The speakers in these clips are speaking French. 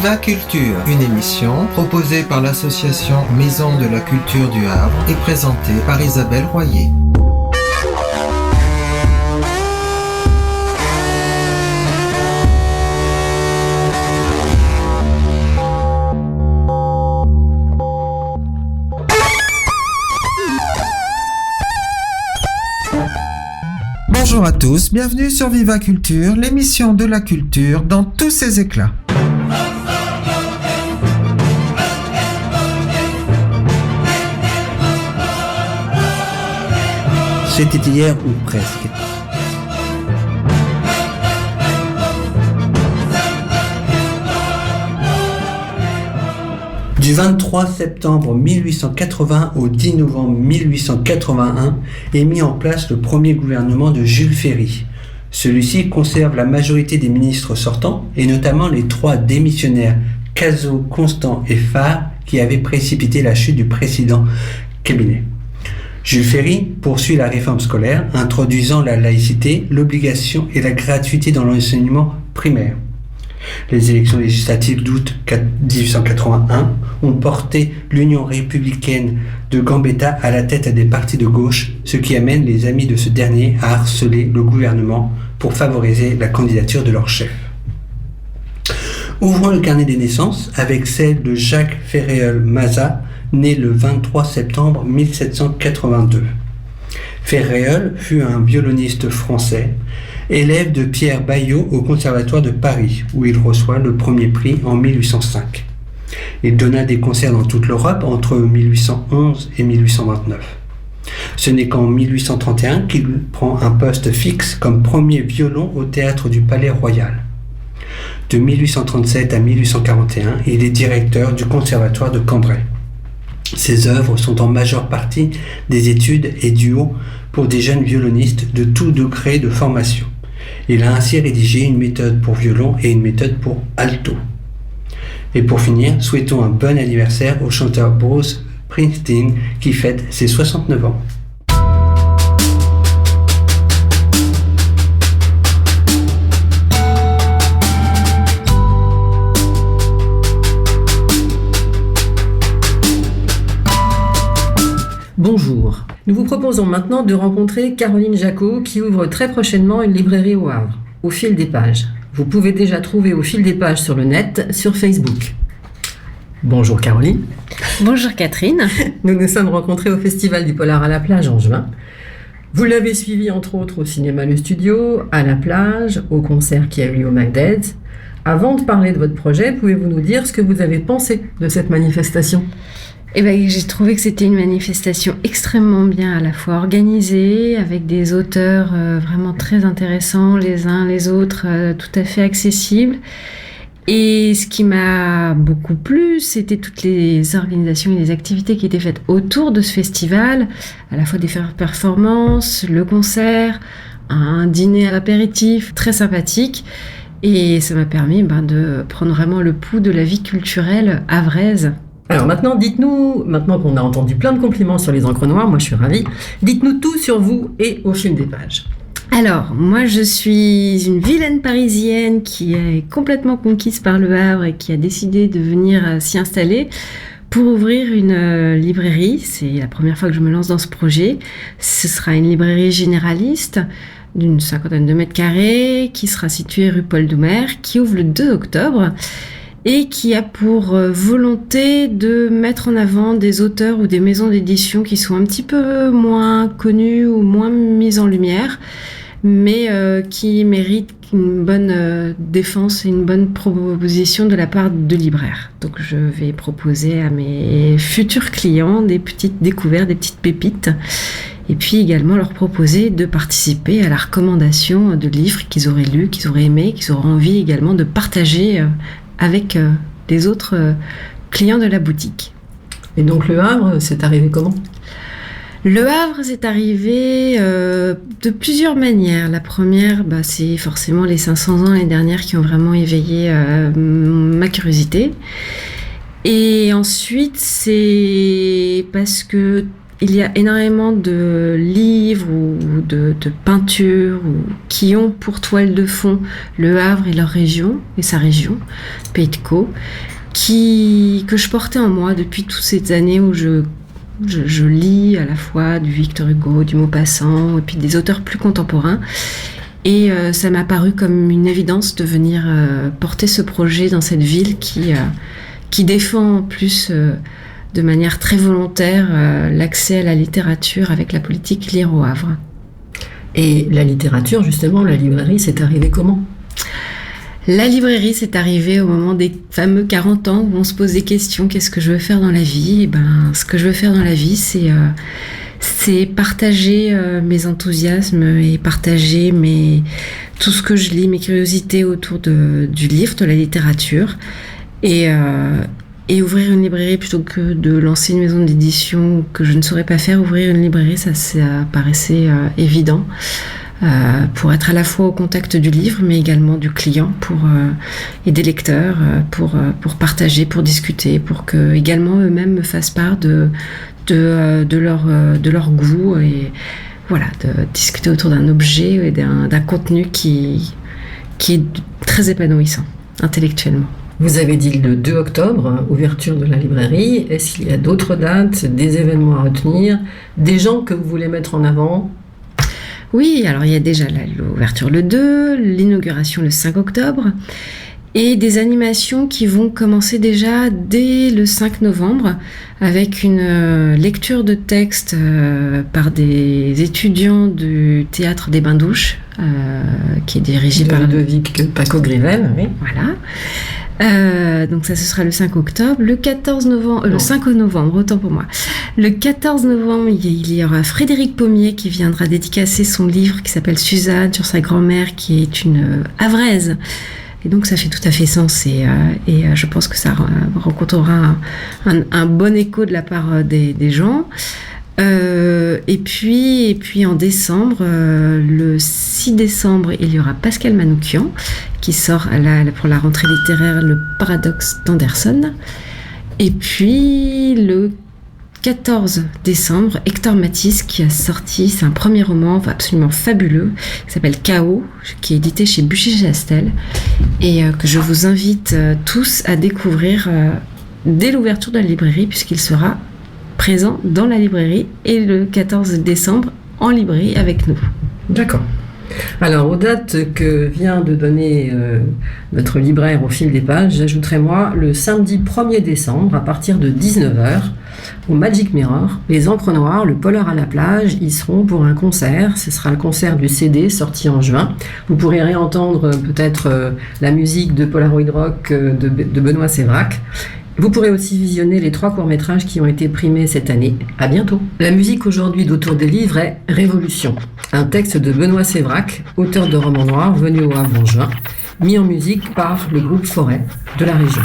Viva Culture, une émission proposée par l'association Maison de la Culture du Havre et présentée par Isabelle Royer. Bonjour à tous, bienvenue sur Viva Culture, l'émission de la culture dans tous ses éclats. C'était hier ou presque. Du 23 septembre 1880 au 10 novembre 1881 est mis en place le premier gouvernement de Jules Ferry. Celui-ci conserve la majorité des ministres sortants et notamment les 3 démissionnaires Cazaux, Constant et Farr qui avaient précipité la chute du précédent cabinet. Jules Ferry poursuit la réforme scolaire, introduisant la laïcité, l'obligation et la gratuité dans l'enseignement primaire. Les élections législatives d'août 1881 ont porté l'Union républicaine de Gambetta à la tête des partis de gauche, ce qui amène les amis de ce dernier à harceler le gouvernement pour favoriser la candidature de leur chef. Ouvrons le carnet des naissances avec celle de Jacques Ferréol-Mazat, né le 23 septembre 1782. Ferréol fut un violoniste français, élève de Pierre Baillot au Conservatoire de Paris, où il reçoit le premier prix en 1805. Il donna des concerts dans toute l'Europe entre 1811 et 1829. Ce n'est qu'en 1831 qu'il prend un poste fixe comme premier violon au théâtre du Palais Royal. De 1837 à 1841, il est directeur du Conservatoire de Cambrai. Ses œuvres sont en majeure partie des études et duos pour des jeunes violonistes de tout degré de formation. Il a ainsi rédigé une méthode pour violon et une méthode pour alto. Et pour finir, souhaitons un bon anniversaire au chanteur Bruce Springsteen qui fête ses 69 ans. Bonjour. Nous vous proposons maintenant de rencontrer Caroline Jacot qui ouvre très prochainement une librairie au Havre, Au Fil des Pages. Vous pouvez déjà trouver Au Fil des Pages sur le net, sur Facebook. Bonjour Caroline. Bonjour Catherine. Nous nous sommes rencontrés au Festival du Polar à la plage en juin. Vous l'avez suivi entre autres au cinéma Le Studio, à la plage, au concert qui a eu lieu au McDead's. Avant de parler de votre projet, pouvez-vous nous dire ce que vous avez pensé de cette manifestation ? J'ai trouvé que c'était une manifestation extrêmement bien à la fois organisée, avec des auteurs vraiment très intéressants les uns les autres, tout à fait accessibles. Et ce qui m'a beaucoup plu, c'était toutes les organisations et les activités qui étaient faites autour de ce festival, à la fois des performances, le concert, un dîner à l'apéritif très sympathique. Et ça m'a permis de prendre vraiment le pouls de la vie culturelle havraise. Alors maintenant, dites-nous, maintenant qu'on a entendu plein de compliments sur les encres noires, moi je suis ravie, dites-nous tout sur vous et Au Fil des Pages. Alors, moi je suis une vilaine parisienne qui est complètement conquise par le Havre et qui a décidé de venir s'y installer pour ouvrir une librairie. C'est la première fois que je me lance dans ce projet. Ce sera une librairie généraliste d'une 50aine de mètres carrés qui sera située rue Paul Doumer, qui ouvre le 2 octobre. Et qui a pour volonté de mettre en avant des auteurs ou des maisons d'édition qui sont un petit peu moins connus ou moins mises en lumière, mais qui méritent une bonne défense et une bonne proposition de la part de libraires. Donc je vais proposer à mes futurs clients des petites découvertes, des petites pépites, et puis également leur proposer de participer à la recommandation de livres qu'ils auraient lus, qu'ils auraient aimés, qu'ils auraient envie également de partager avec les autres clients de la boutique. Et donc le Havre, c'est arrivé comment ? Le Havre, c'est arrivé de plusieurs manières. La première, c'est forcément les 500 ans l'année dernière qui ont vraiment éveillé ma curiosité. Et ensuite, c'est parce que il y a énormément de livres ou de peintures qui ont pour toile de fond le Havre et leur région, et sa région, Pays de Caux, que je portais en moi depuis toutes ces années où je lis à la fois du Victor Hugo, du Maupassant, et puis des auteurs plus contemporains. Et ça m'a paru comme une évidence de venir porter ce projet dans cette ville qui défend en plus de manière très volontaire l'accès à la littérature avec la politique Lire au Havre. Et la littérature, justement, la librairie, c'est arrivé comment ? La librairie, c'est arrivé au moment des fameux 40 ans où on se pose des questions. Qu'est-ce que je veux faire dans la vie ? Et ce que je veux faire dans la vie, c'est partager mes enthousiasmes et partager tout ce que je lis, mes curiosités autour du livre, de la littérature. Et ouvrir une librairie plutôt que de lancer une maison d'édition que je ne saurais pas faire, ouvrir une librairie, ça paraissait évident pour être à la fois au contact du livre, mais également du client et des lecteurs pour partager, pour discuter, pour que également eux-mêmes me fassent part de leur goût et voilà, de discuter autour d'un objet et d'un contenu qui est très épanouissant intellectuellement. Vous avez dit le 2 octobre, ouverture de la librairie. Est-ce qu'il y a d'autres dates, des événements à retenir, des gens que vous voulez mettre en avant ? Oui, alors il y a déjà l'ouverture le 2, l'inauguration le 5 octobre, et des animations qui vont commencer déjà dès le 5 novembre avec une lecture de textes par des étudiants du Théâtre des Bains-Douches, qui est dirigé par Ludovic Paco Grivel. Oui. Voilà. Donc ça, ce sera le 5 octobre. Le 5 novembre, autant pour moi. Le 14 novembre, il y aura Frédéric Pommier qui viendra dédicacer son livre qui s'appelle Suzanne sur sa grand-mère, qui est une Havraise. Et donc ça fait tout à fait sens et je pense que ça rencontrera un bon écho de la part des gens. Et puis en décembre, le 6 décembre, il y aura Pascal Manoukian qui sort pour la rentrée littéraire Le Paradoxe d'Anderson. Et puis le 14 décembre, Hector Matisse qui a sorti, c'est un premier roman absolument fabuleux qui s'appelle Chaos, qui est édité chez Buchet-Chastel et que je vous invite tous à découvrir dès l'ouverture de la librairie, puisqu'il sera présent dans la librairie et le 14 décembre en librairie avec nous. D'accord. Alors, aux dates que vient de donner notre libraire au fil des pages, j'ajouterai moi le samedi 1er décembre à partir de 19h au Magic Mirror, les Encres Noires, le Polar à la plage, ils seront pour un concert. Ce sera le concert du CD sorti en juin. Vous pourrez réentendre peut-être la musique de Polaroid Rock de Benoît Sévrac. Vous pourrez aussi visionner les 3 courts-métrages qui ont été primés cette année. À bientôt. La musique aujourd'hui d'Autour des livres est Révolution, un texte de Benoît Sévrac, auteur de romans noirs venu au Havre en juin, mis en musique par le groupe Forêt de la région.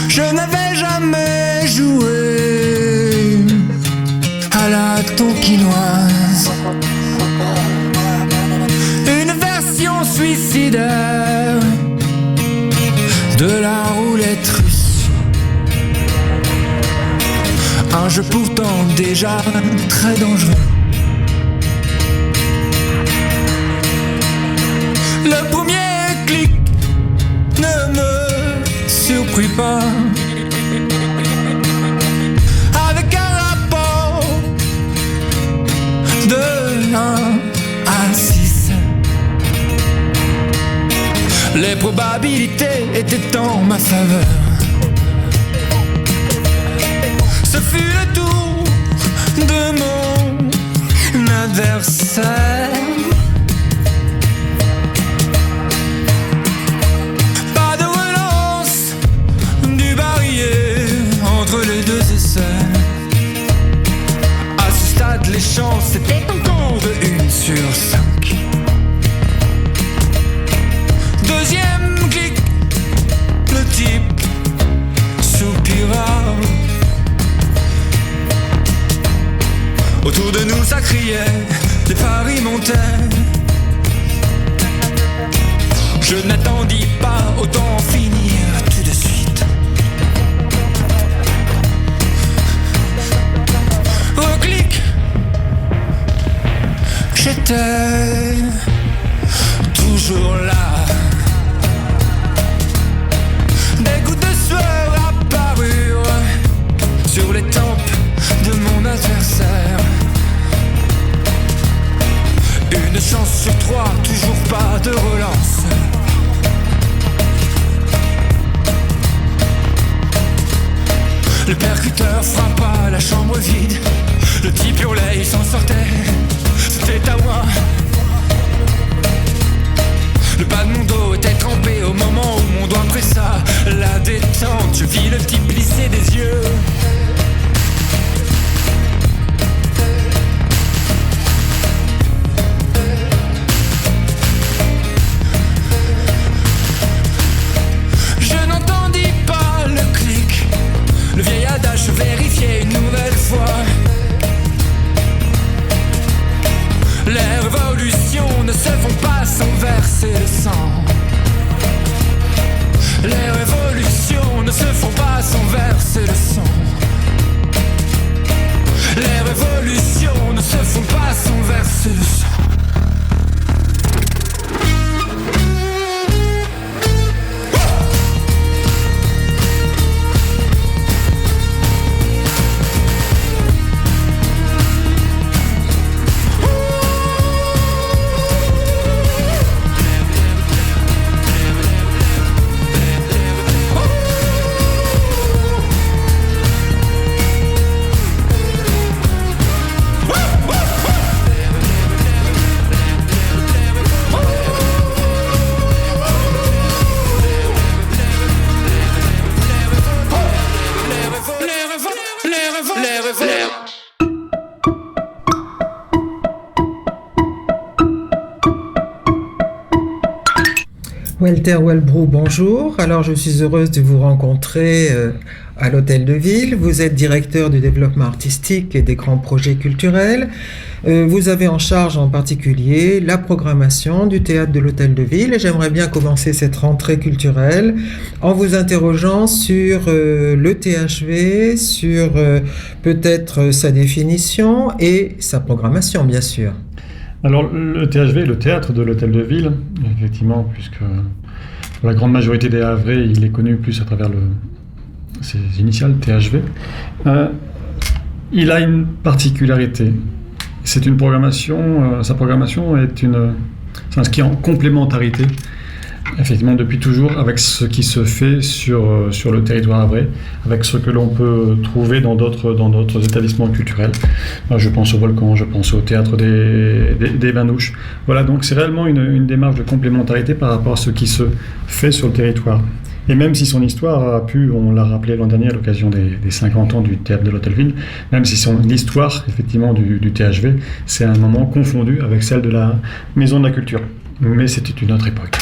Je n'avais jamais joué à la tonkinoise, une version suicidaire de la roulette russe, un jeu pourtant déjà très dangereux. Le premier clic ne me surpris pas, avec un rapport de 1 à 6. Les probabilités étaient en ma faveur. Ce fut le tour de mon adversaire. Pas de relance du barillet entre les deux essais. À ce stade, les chances étaient encore de 1 sur 5. Deuxième clic, le type soupira. Autour de nous ça criait, les paris montaient. Je n'attendis pas, autant en finir tout de suite. Au clic, j'étais toujours là. Des gouttes de sueur apparurent sur les tempes de mon adversaire. Une chance sur 3, toujours pas de relance. Le percuteur frappa la chambre vide. Le type hurlait, il s'en sortait. C'était à moi. Le bas de mon dos était trempé au moment où mon doigt pressa la détente. Je vis le type glisser des yeux. Je n'entendis pas le clic. Le vieil adage se vérifiait une nouvelle fois. Les révolutions ne se font pas sans verser le sang. Les révolutions ne se font pas sans verser le sang. Les révolutions ne se font pas sans verser le sang. Walter Walbrou, bonjour. Alors, je suis heureuse de vous rencontrer à l'Hôtel de Ville. Vous êtes directeur du développement artistique et des grands projets culturels. Vous avez en charge en particulier la programmation du théâtre de l'Hôtel de Ville. Et j'aimerais bien commencer cette rentrée culturelle en vous interrogeant sur le THV, sur peut-être sa définition et sa programmation, bien sûr. Alors, le THV, le théâtre de l'Hôtel de Ville, effectivement, puisque la grande majorité des Havrais, il est connu plus à travers ses initiales, THV, il a une particularité. C'est une programmation, sa programmation s'inscrit en complémentarité, effectivement, depuis toujours, avec ce qui se fait sur le territoire havrais, avec ce que l'on peut trouver dans d'autres établissements culturels. Je pense au Volcan, je pense au théâtre des Bains-Douches. Voilà, donc c'est réellement une démarche de complémentarité par rapport à ce qui se fait sur le territoire. Et même si son histoire a pu, on l'a rappelé l'an dernier à l'occasion des 50 ans du théâtre de l'Hôtel-Ville, même si l'histoire effectivement du THV, c'est un moment confondu avec celle de la Maison de la Culture. Mais c'était une autre époque.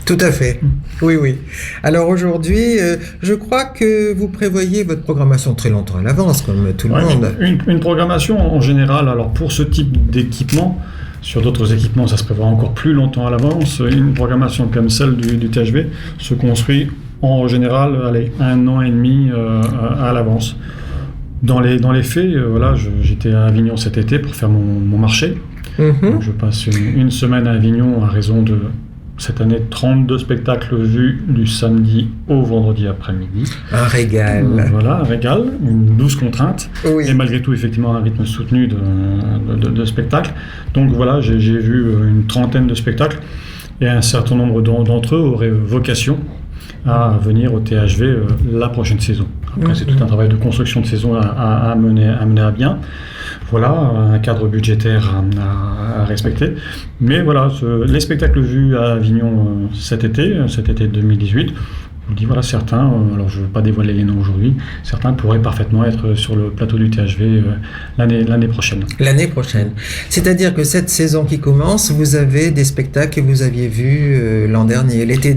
Tout à fait, oui. Alors aujourd'hui, je crois que vous prévoyez votre programmation très longtemps à l'avance, comme tout le monde. Une programmation en général, alors pour ce type d'équipement, sur d'autres équipements, ça se prévoit encore plus longtemps à l'avance. Une programmation comme celle du THV se construit en général, 1 an et demi à l'avance. Dans les faits, j'étais à Avignon cet été pour faire mon marché. Donc je passe une semaine à Avignon à raison de, cette année, 32 spectacles vus du samedi au vendredi après-midi. Un régal. Voilà, un régal, 12 contraintes. Oui. Et malgré tout, effectivement, un rythme soutenu de spectacles. Donc voilà, j'ai vu une trentaine de spectacles et un certain nombre d'entre eux auraient vocation à venir au THV la prochaine saison. Après, c'est tout un travail de construction de saison à mener à bien. Voilà, un cadre budgétaire à respecter. Mais voilà, les spectacles vus à Avignon cet été 2018, je vous dis, voilà, certains, alors je ne veux pas dévoiler les noms aujourd'hui, certains pourraient parfaitement être sur le plateau du THV l'année prochaine. L'année prochaine. C'est-à-dire que cette saison qui commence, vous avez des spectacles que vous aviez vus l'an dernier, l'été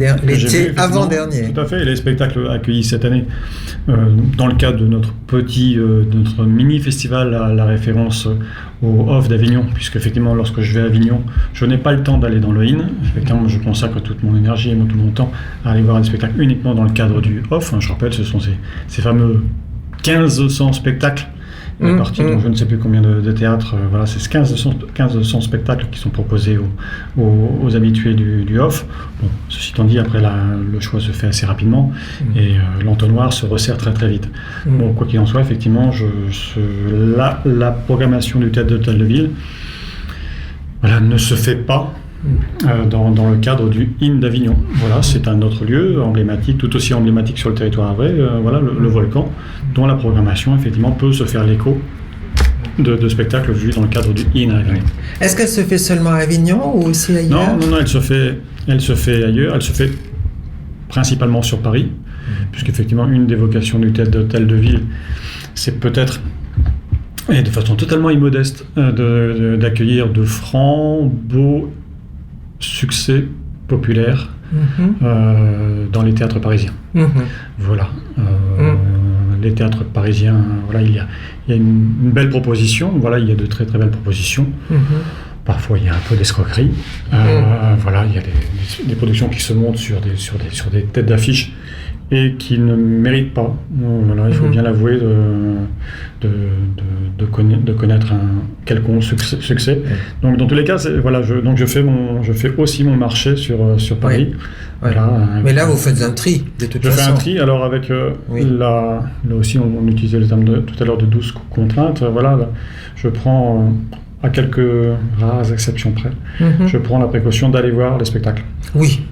avant-dernier. Tout à fait, les spectacles accueillis cette année dans le cadre de notre mini-festival à la référence au off d'Avignon, puisque effectivement lorsque je vais à Avignon, je n'ai pas le temps d'aller dans le in. Effectivement, je consacre toute mon énergie et tout mon temps à aller voir des spectacles uniquement dans le cadre du off. Je rappelle, ce sont ces fameux 1500 spectacles partis, donc je ne sais plus combien de théâtres. Voilà, c'est 1500 spectacles qui sont proposés aux habitués du off. Bon, ceci étant dit, après le choix se fait assez rapidement et l'entonnoir se resserre très très vite. Bon, quoi qu'il en soit, effectivement, la programmation du théâtre de l'Hôtel-de-Ville ne se fait pas dans le cadre du IN d'Avignon. Voilà, c'est un autre lieu emblématique, tout aussi emblématique sur le territoire havrais, le Volcan, dont la programmation effectivement peut se faire l'écho de spectacles vus dans le cadre du IN à Avignon. Est-ce qu'elle se fait seulement à Avignon ou aussi ailleurs? Non, elle se fait ailleurs, elle se fait principalement sur Paris, puisqu'effectivement une des vocations du théâtre d'Hôtel-de-Ville, c'est peut-être, et de façon totalement immodeste, d'accueillir de francs, beaux succès populaires dans les théâtres parisiens. Voilà. Les théâtres parisiens, voilà, il y a une belle proposition. Voilà, il y a de très très belles propositions. Parfois, il y a un peu d'escroquerie. Voilà, il y a des productions qui se montent sur des têtes d'affiche et qui ne méritent pas. Voilà, il faut bien l'avouer, de connaître un quelconque succès. Donc dans tous les cas, je fais aussi mon marché sur Paris. Voilà, mais là, vous faites un tri, de toute façon. Je fais un tri, alors avec là aussi, on utilisait le terme tout à l'heure de 12 contraintes. Voilà, là, je prends, à quelques rares exceptions près, je prends la précaution d'aller voir les spectacles. Oui,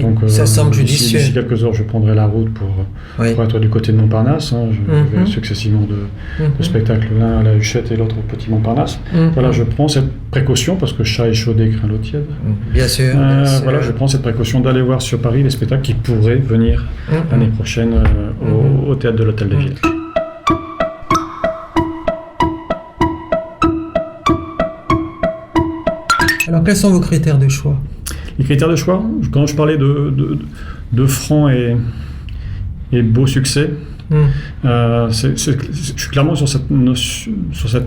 donc, ça semble judicieux. D'ici quelques heures, je prendrai la route pour être du côté de Montparnasse. Je vais successivement de spectacles, l'un à la Huchette et l'autre au Petit Montparnasse. Voilà, je prends cette précaution, parce que chat échaudé craint l'eau tiède. Bien sûr. Voilà, je prends cette précaution d'aller voir sur Paris les spectacles qui pourraient venir l'année prochaine au théâtre de l'Hôtel-de-Ville. Alors, quels sont vos critères de choix? Les critères de choix, quand je parlais de francs et beaux succès, je suis clairement sur cette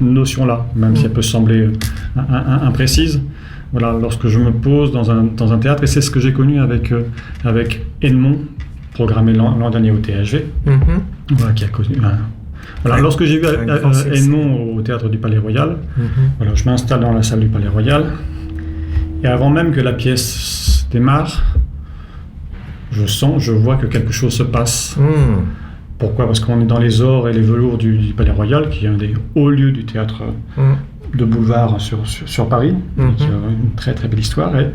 notion-là, même si elle peut sembler imprécise. Voilà, lorsque je me pose dans un théâtre, et c'est ce que j'ai connu avec Edmond, programmé l'an dernier au THV, voilà, qui a connu voilà, lorsque j'ai vu Edmond au théâtre du Palais Royal, voilà, je m'installe dans la salle du Palais Royal. Et avant même que la pièce démarre, je vois que quelque chose se passe. Pourquoi ? Parce qu'on est dans les ors et les velours du Palais Royal, qui est un des hauts lieux du théâtre de boulevard sur Paris, qui a une très très belle histoire. Et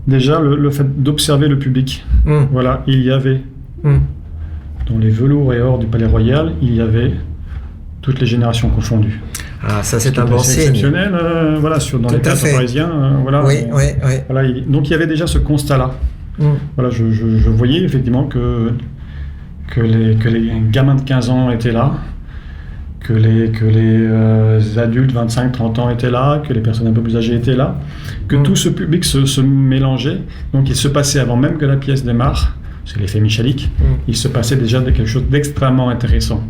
déjà, le fait d'observer le public, voilà, il y avait, dans les velours et or du Palais Royal, il y avait toutes les générations confondues. Ah, ça c'est un bon signe. Exceptionnel, voilà, dans les théâtres parisiens, voilà. Oui. Voilà, donc il y avait déjà ce constat-là. Voilà, je voyais effectivement que les gamins de 15 ans étaient là, que les adultes 25-30 ans étaient là, que les personnes un peu plus âgées étaient là, que tout ce public se mélangeait. Donc il se passait avant même que la pièce démarre. C'est l'effet Michalik. Il se passait déjà quelque chose d'extrêmement intéressant.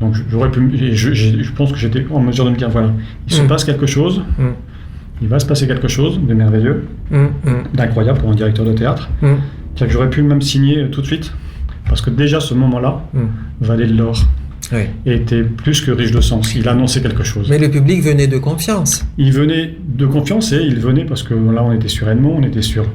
Donc je pense que j'étais en mesure de me dire, voilà, il se passe quelque chose, il va se passer quelque chose de merveilleux, d'incroyable pour un directeur de théâtre, que j'aurais pu même signer tout de suite, parce que déjà ce moment-là valait de l'or. Et était plus que riche de sens. Il annonçait quelque chose. Mais le public venait de confiance. Il venait de confiance et il venait parce que là on était sur Edmond, on était sur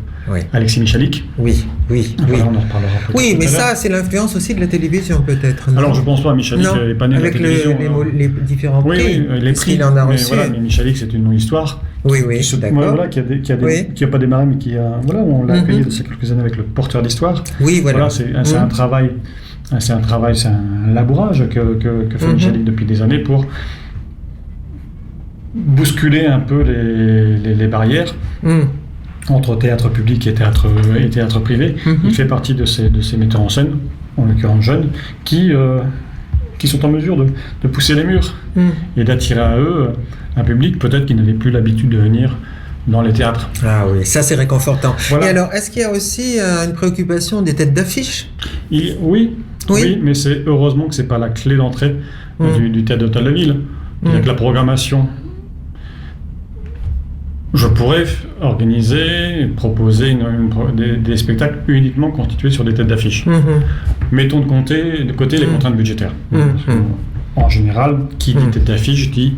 Alexis Michalik. Oui. On en reparlera peut-être. Oui, mais ça c'est l'influence aussi de la télévision peut-être. Alors je pense pas, Michalik n'est pas né de la télévision. Les différents prix. Les prix, il en a reçu. Mais Michalik c'est une longue histoire. Oui, d'accord. Voilà, qui a pas démarré, mais qui a, voilà, on l'a accueilli il y a quelques années avec le porteur d'histoire. Oui, voilà. C'est un travail. C'est un labourage que fait Michalik depuis des années pour bousculer un peu les barrières entre théâtre public et théâtre privé. Il fait partie de ces metteurs en scène, en l'occurrence jeunes, qui sont en mesure de pousser les murs et d'attirer à eux un public peut-être qui n'avait plus l'habitude de venir dans les théâtres. Ah oui, ça c'est réconfortant. Voilà. Et alors, est-ce qu'il y a aussi une préoccupation des têtes d'affiche ? Oui, mais c'est heureusement que c'est pas la clé d'entrée du théâtre d'Hôtel-de-Ville. Il y a que la programmation Je pourrais proposer des spectacles uniquement constitués sur des têtes d'affiche. Mettons de côté les contraintes budgétaires. Parce que, en général, qui dit tête d'affiche dit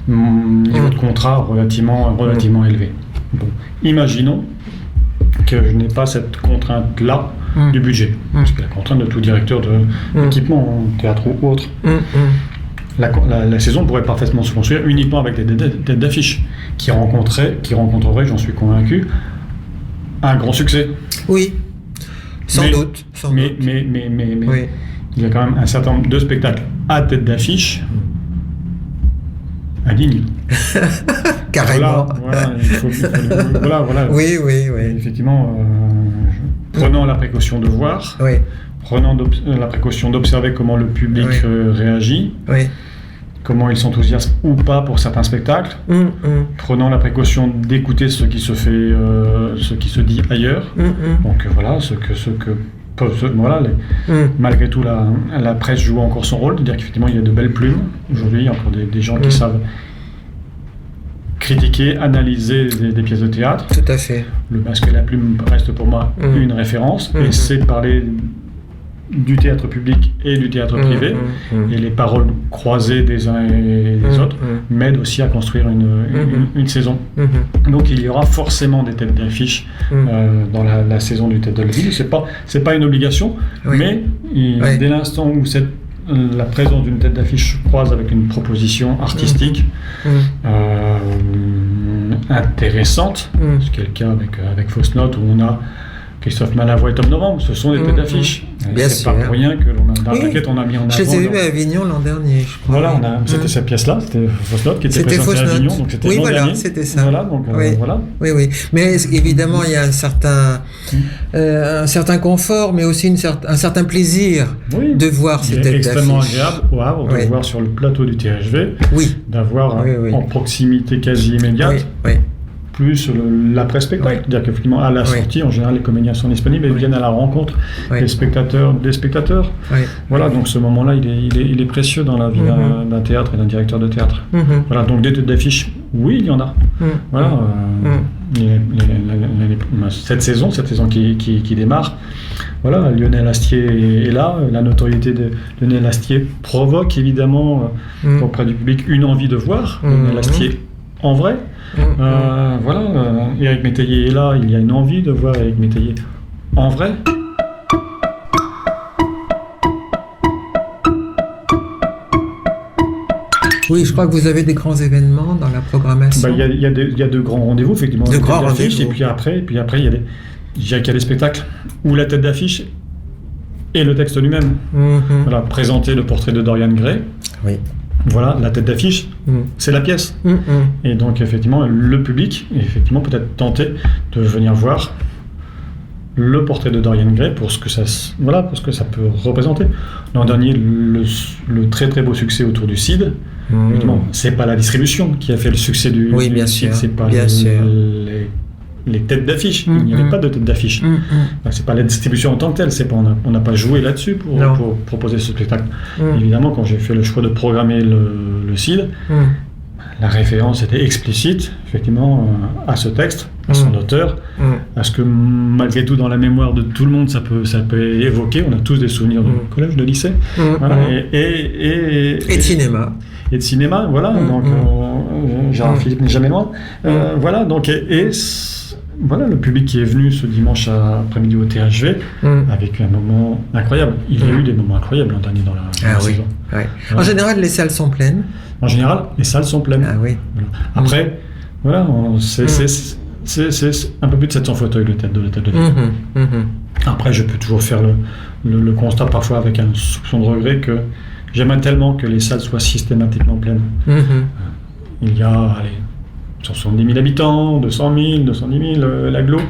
niveau de contrat relativement élevé. Bon. Imaginons que je n'ai pas cette contrainte-là du budget. Parce que la contrainte de tout directeur d'équipement, théâtre ou autre. La saison pourrait parfaitement se construire uniquement avec des têtes d'affiche qui rencontreraient, j'en suis convaincu, un grand succès. Oui, sans doute. Mais oui. Il y a quand même un certain nombre de spectacles à tête d'affiche indignes. Carrément. Voilà. Oui. Effectivement, prenant la précaution de voir, prenant la précaution d'observer comment le public réagit, comment ils s'enthousiasment ou pas pour certains spectacles, prenant la précaution d'écouter ce qui se fait, ce qui se dit ailleurs. Donc voilà, malgré tout, la presse joue encore son rôle, c'est-à-dire qu'effectivement il y a de belles plumes. Aujourd'hui, il y a encore des gens qui savent critiquer, analyser des pièces de théâtre. Tout à fait. Le Masque et la Plume reste pour moi une référence, et c'est parler du théâtre public et du théâtre privé, et les paroles croisées des uns et des autres m'aident aussi à construire une saison. Donc il y aura forcément des têtes d'affiche dans la saison du Théâtre de la Ville. C'est pas une obligation, mais dès l'instant où la présence d'une tête d'affiche croise avec une proposition artistique intéressante, ce qui est le cas avec Fausse Note, où on a Christophe Malavoie et Tom Novembre, ce sont des têtes d'affiche. C'est pas pour rien que dans la maquette on a mis en avant. Je les ai vus à Avignon l'an dernier, je crois. Voilà, c'était cette pièce-là, c'était Fausse Note qui était présentée à Avignon, donc c'était l'an dernier. C'était ça. Voilà, donc voilà. Oui. Mais évidemment, il y a un certain confort, mais aussi un certain plaisir de voir ces têtes d'affiche. C'est extrêmement agréable au Havre de voir sur le plateau du THV, d'avoir en proximité quasi immédiate. Plus l'après-spectacle, c'est-à-dire qu'effectivement à la sortie, en général les comédiens sont disponibles et viennent à la rencontre des spectateurs. Voilà, donc ce moment-là il est précieux dans la vie d'un théâtre et d'un directeur de théâtre. Voilà, donc des têtes d'affiche, oui, il y en a. Voilà, cette saison qui démarre, voilà, Lionel Astier est là. La notoriété de Lionel Astier provoque évidemment auprès du public une envie de voir Lionel Astier en vrai. Éric Métayer est là, il y a une envie de voir Éric Métayer en vrai. Oui, je crois que vous avez des grands événements dans la programmation. Il y a de grands rendez-vous, effectivement. De grands rendez-vous. Et puis après, il y a des spectacles où la tête d'affiche et le texte lui-même. Voilà, présenter le portrait de Dorian Gray. Oui. Voilà, la tête d'affiche, c'est la pièce. Et donc, effectivement, le public est effectivement peut-être tenté de venir voir le portrait de Dorian Gray pour ce que ça peut représenter. L'an dernier, le très très beau succès autour du CID, évidemment, c'est pas la distribution qui a fait le succès du CID, c'est pas les têtes d'affiche. Il n'y avait pas de tête d'affiche. C'est pas la distribution en tant que telle. On n'a pas joué là-dessus pour proposer ce spectacle. Évidemment, quand j'ai fait le choix de programmer le CID, la référence était explicite, effectivement, à ce texte, à son auteur, à ce que malgré tout, dans la mémoire de tout le monde, ça peut évoquer. On a tous des souvenirs de collège, de lycée, et de cinéma. Et de cinéma, voilà. Donc, Gérard Philippe n'est jamais loin. Voilà. Donc, voilà, le public qui est venu ce dimanche après-midi au THV avec un moment incroyable. Il y a eu des moments incroyables l'an dernier dans la saison. Ouais. En général, les salles sont pleines. En général, les salles sont pleines. Voilà. Après, voilà, c'est un peu plus de 700 fauteuils le théâtre de ville. Après, je peux toujours faire le constat parfois avec un soupçon de regret que j'aimerais tellement que les salles soient systématiquement pleines. Il y a 70 000 habitants, 200 000, 210 000, l'agglo.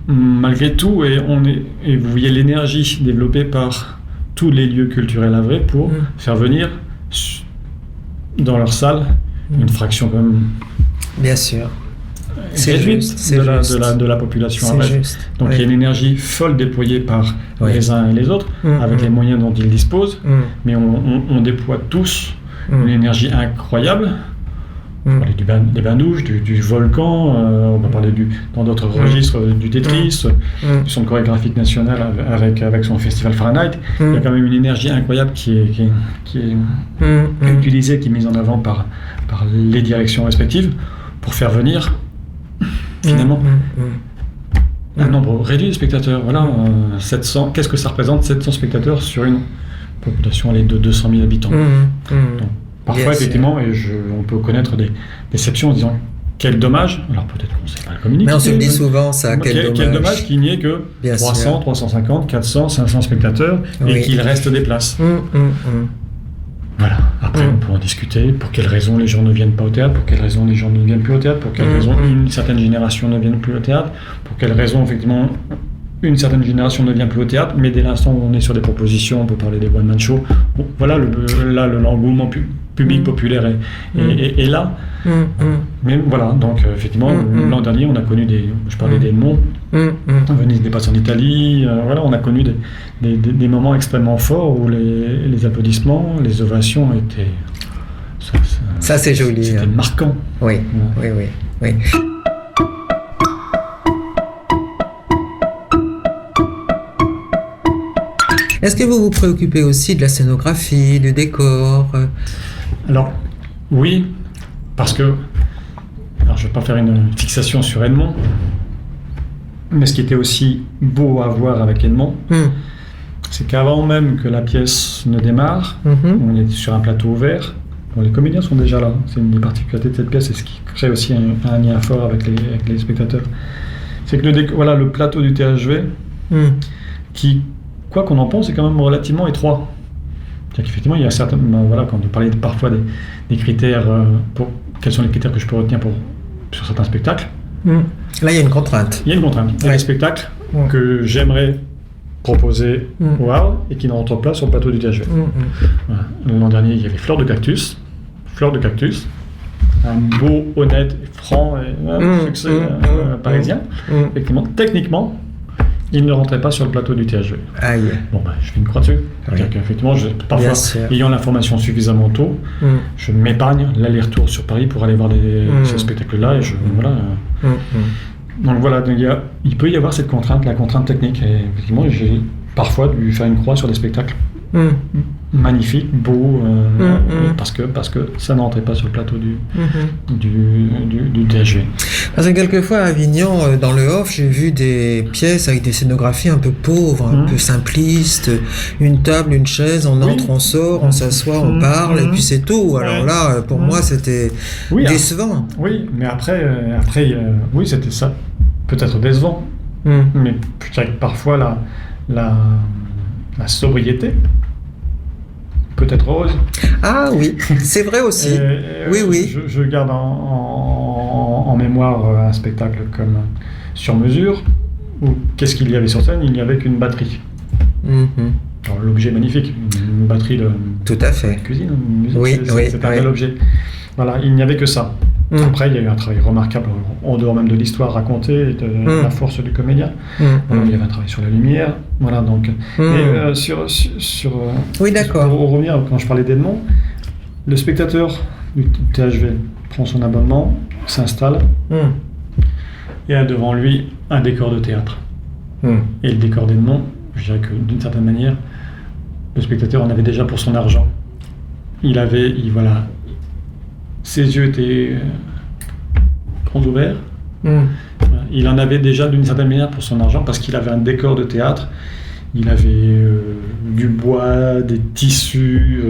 Malgré tout, et vous voyez l'énergie développée par tous les lieux culturels havrais pour faire venir dans leur salle une fraction quand même. Bien sûr. Réduite de la population havraise. Donc il y a une énergie folle déployée par les uns et les autres, avec les moyens dont ils disposent, mais on déploie tous une énergie incroyable. On parlait des bains-douches, du volcan, on va parler dans d'autres registres du Tetris, du Centre chorégraphique national avec son festival Fahrenheit. Il y a quand même une énergie incroyable qui est utilisée, qui est mise en avant par les directions respectives pour faire venir finalement un nombre réduit de spectateurs. Voilà, 700. Qu'est-ce que ça représente, 700 spectateurs sur une population de 200 000 habitants. Donc, parfois, effectivement, on peut connaître des déceptions en disant quel dommage. Alors peut-être qu'on ne sait pas le communiquer. Mais on se le dit souvent, ça. Quel dommage qu'il n'y ait que 300, 350, 400, 500 spectateurs et qu'il reste des places. Voilà. Après, on peut en discuter. Pour quelles raisons les gens ne viennent pas au théâtre, pour quelles raisons les gens ne viennent plus au théâtre, pour quelles raisons une certaine génération ne vient plus au théâtre, pour quelles raisons, effectivement, une certaine génération ne vient plus au théâtre, mais dès l'instant où on est sur des propositions, on peut parler des one-man shows. Bon, voilà, l'engouement public populaire est là. Mais voilà, donc effectivement, l'an dernier, on a connu je parlais d'Edmond, Venise dépasse en Italie, voilà, on a connu des moments extrêmement forts où les applaudissements, les ovations étaient... Ça c'est joli. C'était marquant. Oui. Est-ce que vous vous préoccupez aussi de la scénographie, du décor? Alors, oui, parce que... Alors, je ne vais pas faire une fixation sur Edmond, mais ce qui était aussi beau à voir avec Edmond, c'est qu'avant même que la pièce ne démarre, on est sur un plateau ouvert. Bon, les comédiens sont déjà là, c'est une des particularités de cette pièce, et ce qui crée aussi un lien fort avec les spectateurs. C'est que le plateau du THV, qui... quoi qu'on en pense, c'est quand même relativement étroit. C'est-à-dire qu'effectivement, il y a certains... quand on parlait parfois des critères, quels sont les critères que je peux retenir sur certains spectacles. Là, il y a une contrainte. Il y a une contrainte. Il y a des spectacles que j'aimerais proposer au Havre et qui ne rentrent pas sur le plateau du THV. Voilà. L'an dernier, il y avait Fleur de Cactus, un beau, honnête, franc succès parisien. Effectivement, techniquement, il ne rentrait pas sur le plateau du THV. Aïe. Bon, je fais une croix dessus. C'est-à-dire qu'effectivement, parfois, ayant l'information suffisamment tôt, je m'épargne l'aller-retour sur Paris pour aller voir ce spectacle-là. Donc voilà, il peut y avoir cette contrainte, la contrainte technique. Et effectivement, j'ai parfois dû faire une croix sur des spectacles magnifiques, beaux, parce que ça ne rentrait pas sur le plateau du THV. Parce que quelquefois à Avignon, dans le off, j'ai vu des pièces avec des scénographies un peu pauvres, un peu simplistes, une table, une chaise, on entre, on sort, on s'assoit, on parle, et puis c'est tout. Alors là, pour moi, c'était décevant. Oui, mais après, oui, c'était ça, peut-être décevant, mais parfois la sobriété peut être heureuse. Ah oui, c'est vrai aussi. Oui. Je garde en mémoire un spectacle comme Sur mesure, où qu'est-ce qu'il y avait sur scène? Il n'y avait qu'une batterie. Alors, l'objet est magnifique, une batterie de tout à fait. Cuisine, une musique, c'est un bel objet. Voilà, il n'y avait que ça. Après, il y a eu un travail remarquable, en dehors même de l'histoire racontée, de la force du comédien. Voilà, il y avait un travail sur la lumière. Voilà, donc. Et oui, d'accord. Pour revenir, quand je parlais d'Edmond, le spectateur du THV prend son abonnement, s'installe, et a devant lui un décor de théâtre. Et le décor d'Edmond, je dirais que d'une certaine manière, le spectateur en avait déjà pour son argent. Ses yeux étaient grands ouverts. Il en avait déjà d'une certaine manière pour son argent parce qu'il avait un décor de théâtre. Il avait du bois, des tissus,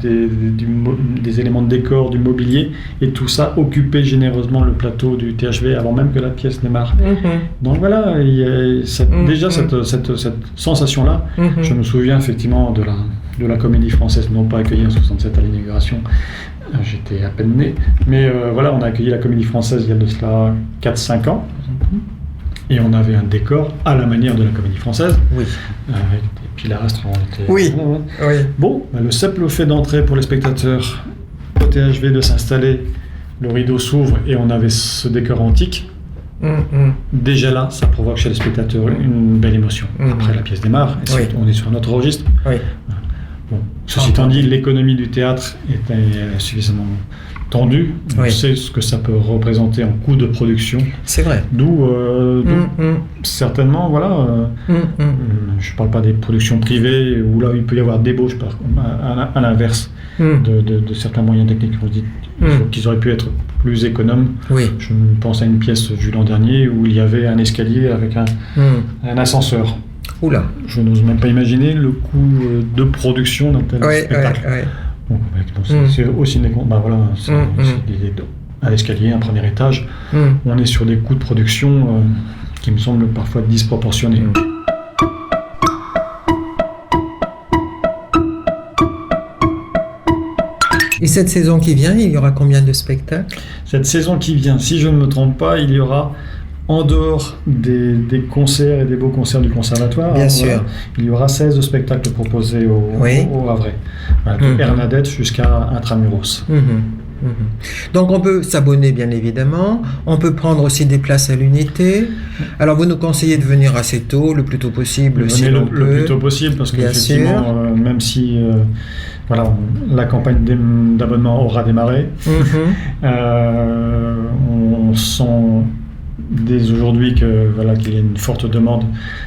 des éléments de décor, du mobilier, et tout ça occupait généreusement le plateau du THV avant même que la pièce démarre. Donc voilà, il y a déjà cette sensation-là. Je me souviens effectivement de la Comédie Française, non pas accueillie en 67 à l'inauguration. J'étais à peine né, mais voilà, on a accueilli la Comédie Française il y a de cela 4-5 ans, et on avait un décor à la manière de la Comédie Française, avec des pilastres. Bon, le simple fait d'entrer pour les spectateurs au THV, de s'installer, le rideau s'ouvre et on avait ce décor antique. Déjà là, ça provoque chez les spectateurs une belle émotion. Après, la pièce démarre, et on est sur un autre registre. Bon, ceci étant dit, l'économie du théâtre était suffisamment tendu. On Oui. sait ce que ça peut représenter en coût de production. C'est vrai. D'où Mm, certainement, voilà, je ne parle pas des productions privées où là il peut y avoir débauche, à l'inverse mm. de certains moyens techniques. On se dit qu'ils auraient pu être plus économes. Oui. Je pense à une pièce du l'an dernier où il y avait un escalier avec un ascenseur. Oula. Je n'ose même pas imaginer le coût de production d'un tel Ouais, spectacle. ouais. Donc, c'est aussi voilà, c'est un escalier, un premier étage. On est sur des coûts de production qui me semblent parfois disproportionnés. Et cette saison qui vient, il y aura combien de spectacles? Cette saison qui vient, si je ne me trompe pas, il y aura, en dehors des concerts et des beaux concerts du conservatoire, Bien sûr. il y aura 16 spectacles proposés au Havrais, voilà, de Bernadette jusqu'à Intramuros. Donc on peut s'abonner bien évidemment, on peut prendre aussi des places à l'unité. Alors vous nous conseillez de venir assez tôt, le plus tôt possible si Venez l'on le peut. plus tôt possible parce Bien qu'effectivement, même si voilà, la campagne d'abonnement aura démarré, on sent dès aujourd'hui qu'il y a une forte demande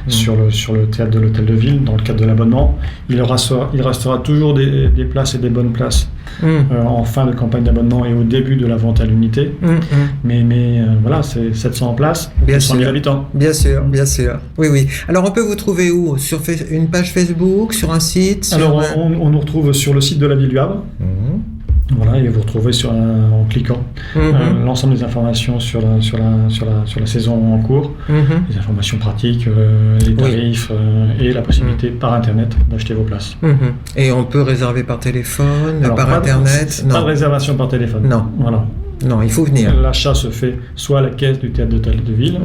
sur le théâtre de l'Hôtel de Ville dans le cadre de l'abonnement. Il restera toujours des places et des bonnes places en fin de campagne d'abonnement et au début de la vente à l'unité. Mais voilà, c'est 700 places, Bien 700 000 sûr. habitants. Bien sûr, bien sûr. Oui, oui. Alors on peut vous trouver où? Sur une page Facebook, sur un site sur Alors un- on nous retrouve sur le site de la ville du Havre. Voilà, et vous retrouvez en cliquant l'ensemble des informations sur la saison en cours, les informations pratiques, les tarifs et la possibilité par Internet d'acheter vos places. Et on peut réserver par téléphone, Alors, par pas de- Internet? Pas de réservation par téléphone. Non. Voilà. Non, il faut venir. L'achat se fait soit à la caisse du théâtre d'Hôtel de Ville,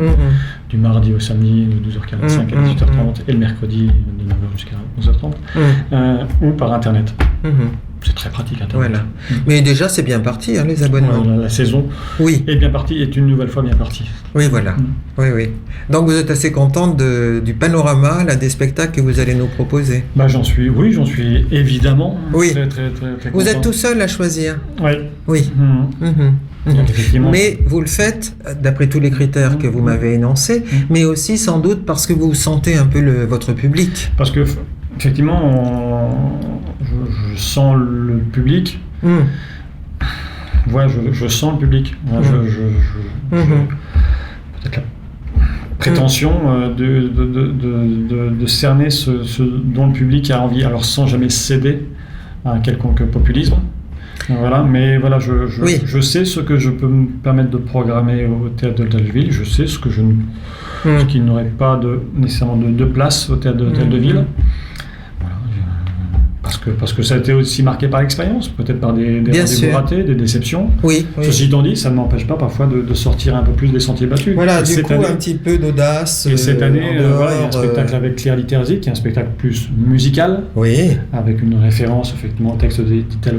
du mardi au samedi de 12h45 à 18h30 et le mercredi de 9h jusqu'à 11h30, ou par Internet. C'est très pratique Internet. Voilà. Mais déjà, c'est bien parti, hein, les abonnements. Voilà, la saison Oui, est bien partie, est une nouvelle fois bien partie. oui, voilà. Oui, oui. Donc, vous êtes assez contente du panorama là, des spectacles que vous allez nous proposer. Bah, j'en suis évidemment Oui. très, très, très, très Vous content. êtes tout seul à choisir? Oui. Oui. Donc, effectivement, Mais vous le faites d'après tous les critères que vous m'avez énoncés, mais aussi sans doute parce que vous sentez un peu votre public. parce que effectivement, je sens le public. Ouais, je sens le public. Ouais, peut-être la prétention de cerner ce dont le public a envie, alors sans jamais céder à un quelconque populisme. Voilà, mais voilà, je sais ce que je peux me permettre de programmer au théâtre de l'Hôtel de Ville, je sais ce que ce qui n'aurait pas nécessairement de place au théâtre de l'Hôtel de Ville. Voilà, parce que ça a été aussi marqué par l'expérience, peut-être par des rendez-vous ratés, des déceptions. Oui, oui. Ceci étant dit, ça ne m'empêche pas parfois de sortir un peu plus des sentiers battus. Voilà, Et du cette coup, année- un petit peu d'audace. Et cette année, en dehors, voilà, il y a un spectacle avec Claire Literzi, qui est un spectacle plus musical, Oui, avec une référence effectivement au texte d'Italo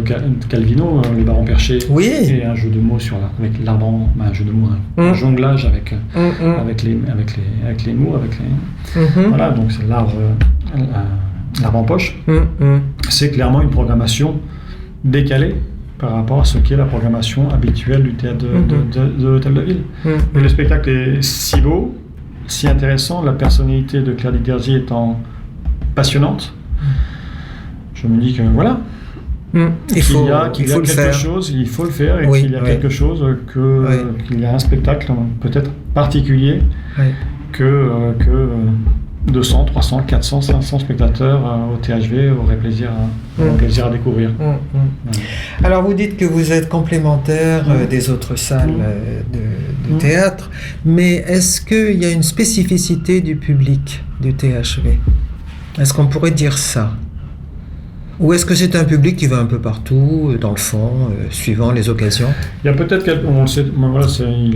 Calvino, Le Baron Perché, oui. et un jeu de mots avec l'arbre, un jeu de mots, un jonglage avec les mots, voilà, donc c'est l'arbre en poche. C'est clairement une programmation décalée par rapport à ce qu'est la programmation habituelle du théâtre de l'Hôtel de Ville. Et le spectacle est si beau, si intéressant, la personnalité de Claire Literzi étant passionnante. Je me dis que voilà, Il faut le quelque faire. chose, il faut le faire, et Oui, qu'il y a oui. quelque chose qu'il y a un spectacle peut-être particulier Oui. que 200, 300, 400, 500 spectateurs au THV auraient plaisir à découvrir. Alors vous dites que vous êtes complémentaire des autres salles de théâtre, mais est-ce qu'il y a une spécificité du public du THV? Est-ce qu'on pourrait dire ça? Ou est-ce que c'est un public qui va un peu partout, dans le fond, suivant les occasions? Il y a peut-être, on le sait, voilà, il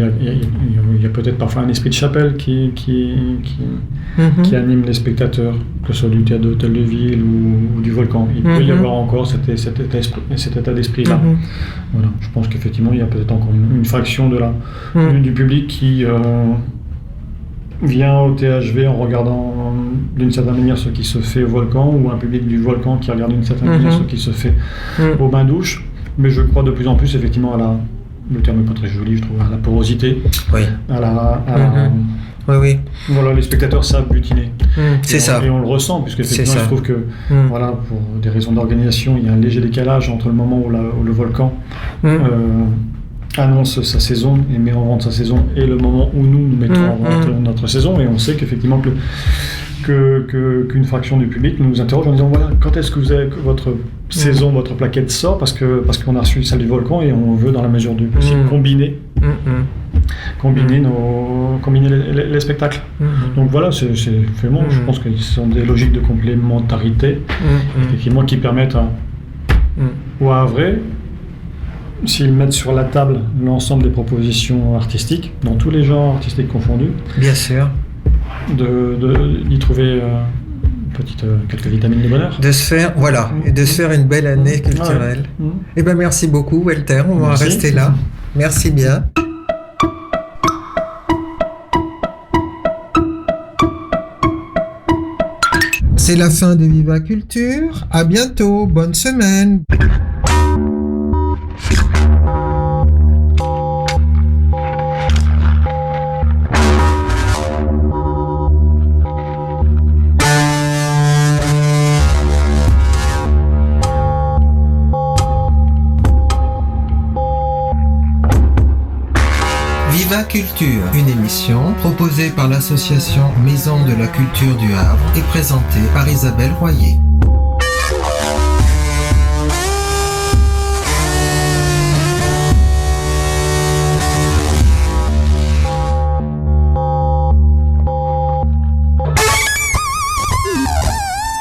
y a peut-être parfois un esprit de chapelle qui anime les spectateurs, que ce soit du théâtre de l'Hôtel de Ville ou du Volcan. Il peut y avoir encore cet état d'esprit-là. Voilà. Je pense qu'effectivement, il y a peut-être encore une fraction du public qui vient au THV en regardant d'une certaine manière ce qui se fait au Volcan, ou un public du Volcan qui regarde d'une certaine manière ce qui se fait au bain-douche, Mais je crois de plus en plus effectivement le terme n'est pas très joli, je trouve, à la porosité, Oui. Oui, oui. Voilà, les spectateurs savent butiner. C'est ça. Et on le ressent, puisque effectivement, il se trouve que, voilà, pour des raisons d'organisation, il y a un léger décalage entre le moment où le volcan annonce sa saison et met en vente sa saison et le moment où nous mettons en vente notre saison. Et on sait qu'effectivement qu'une fraction du public nous interroge en disant voilà, quand est-ce que vous avez votre saison, votre plaquette sort, parce qu'on a reçu celle du volcan et on veut dans la mesure du possible combiner les spectacles. Donc voilà, c'est vraiment, je pense que ce sont des logiques de complémentarité effectivement qui permettent au Havrais, s'ils mettent sur la table l'ensemble des propositions artistiques, dans tous les genres artistiques confondus, bien sûr, d'y trouver quelques vitamines de bonheur. De se faire une belle année culturelle. Eh ben merci beaucoup Walter, on va rester là. Merci bien. C'est la fin de Viva Culture. À bientôt, bonne semaine. Viva Culture, une émission proposée par l'association Maison de la Culture du Havre et présentée par Isabelle Royer.